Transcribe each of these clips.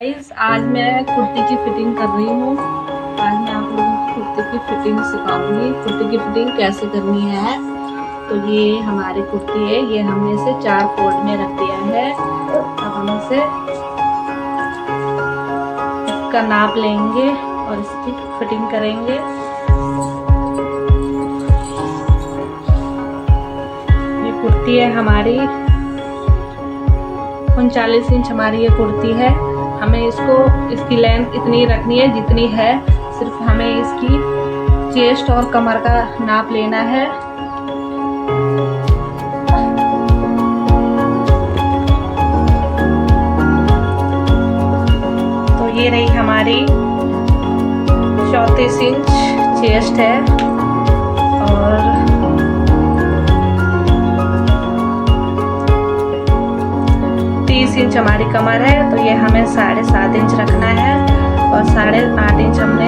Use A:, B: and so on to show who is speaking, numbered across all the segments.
A: Guys, आज मैं कुर्ती की फिटिंग कर रही हूँ। आज मैं आप लोगों को कुर्ती की फिटिंग सिखाऊंगी। कुर्ती की फिटिंग कैसे करनी है। तो ये हमारी कुर्ती है, ये हमने इसे 4 फोल्ड में रख दिया है। अब हम इसे इसका नाप लेंगे और इसकी फिटिंग करेंगे। ये कुर्ती है हमारी 39 इंच हमारी ये कुर्ती है। हमें इसकी लेंथ इतनी रखनी है जितनी है। सिर्फ हमें इसकी चेस्ट और कमर का नाप लेना है। तो ये रही हमारी 34 इंच चेस्ट है और 30 इंच हमारी कमर है। तो ये हमें 7.5 इंच रखना है और 8.5 इंच हमने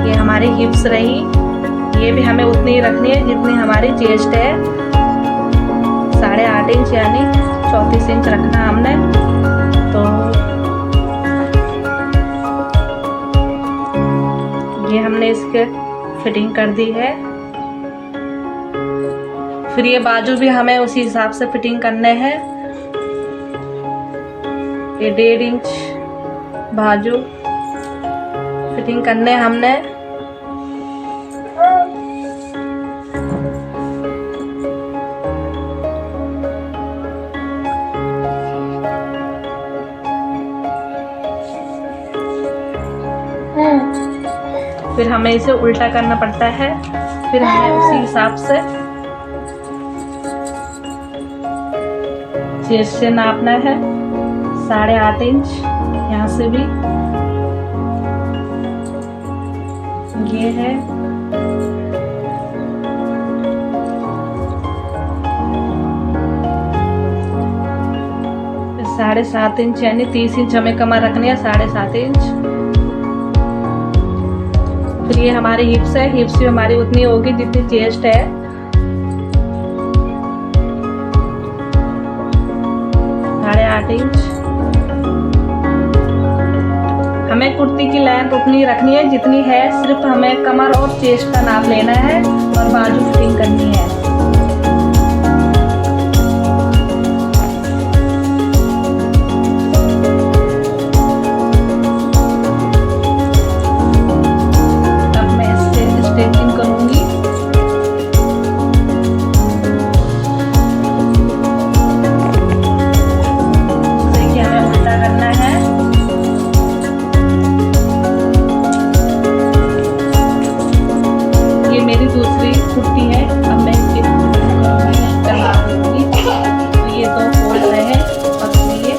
A: ये हमारी हिप्स रही, ये भी हमें उतनी ही रखनी है जितनी हमारी चेस्ट है। 8.5 इंच यानी 34 इंच रखना हमने। तो ये हमने इसके फिटिंग कर दी है। फिर ये बाजू भी हमें उसी हिसाब से फिटिंग करने हैं। ये 1.5 इंच बाजू फिटिंग करने हमने। फिर हमें इसे उल्टा करना पड़ता है। फिर हमें उसी हिसाब से चेस्ट से नापना है। 8.5 इंच यहाँ से भी ये है। फिर 7.5 इंच यानी 30 इंच हमें कमर रखनी है। 7.5 इंच। फिर ये हमारी हिप्स है, हिप्स भी हमारी उतनी होगी जितनी चेस्ट है। 8.5 इंच। हमें कुर्ती की लेंथ उतनी रखनी है जितनी है। सिर्फ हमें कमर और चेस्ट का नाप लेना है और बाजू फिटिंग करनी है। तब मैं इससे स्टिचिंग करूंगी। देखिए हमें उल्टा करना है। मेरी दूसरी कुर्ती है। अब मैं इसकी चला दूंगी। तो ये 2 फोल्ड रहे और ये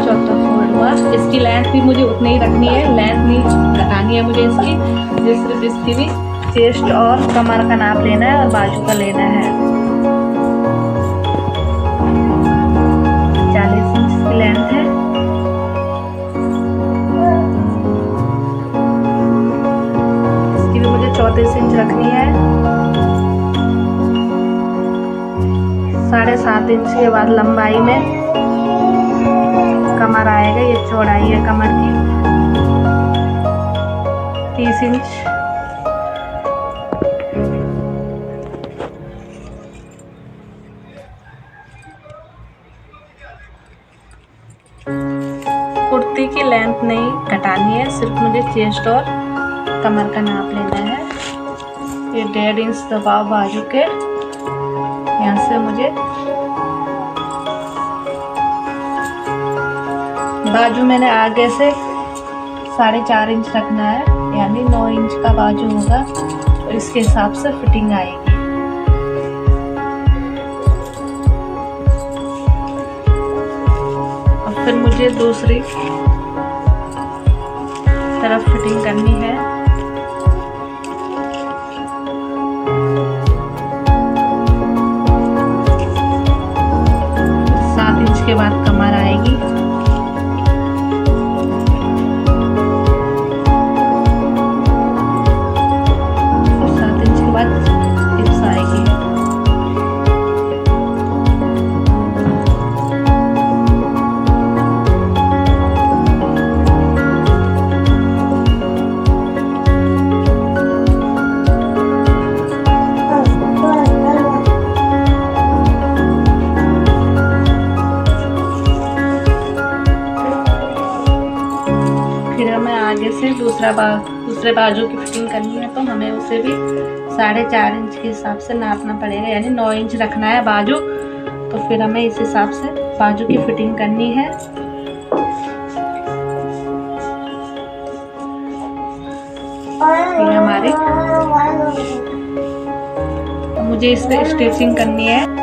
A: 4था फोल्ड हुआ। इसकी लेंथ भी मुझे उतनी ही रखनी है, लेंथ नहीं घटानी है मुझे इसकी। मुझे सिर्फ इसकी भी चेस्ट और कमर का नाप लेना है और बाजू का लेना है। 40 इंच की लेंथ है। मुझे 34 इंच रखनी है। 7.5 इंच के बाद लंबाई में कमर आएगा। ये चौड़ाई है कमर की 30 इंच। कुर्ती की लेंथ नहीं घटानी है, सिर्फ मुझे चेस्ट और कमर का नाप लेना है। ये 1.5 इंच दबाव बाजू के, यहाँ से मुझे बाजू मैंने आगे से 4.5 इंच रखना है, यानी 9 इंच का बाजू होगा। तो इसके हिसाब से फिटिंग आएगी। और फिर मुझे दूसरी तरफ फिटिंग करनी है। 7 इंच के बाद कमर आएगी। 7 इंच के बाद हिप्स आएगी। फिर दूसरे बाजू की फिटिंग करनी है तो हमें उसे भी 4.5 इंच के हिसाब से नापना पड़ेगा, यानी 9 इंच रखना है बाजू। तो फिर हमें इस हिसाब से बाजू की फिटिंग करनी है। ये हमारी, तो मुझे इस पे स्टिचिंग करनी है।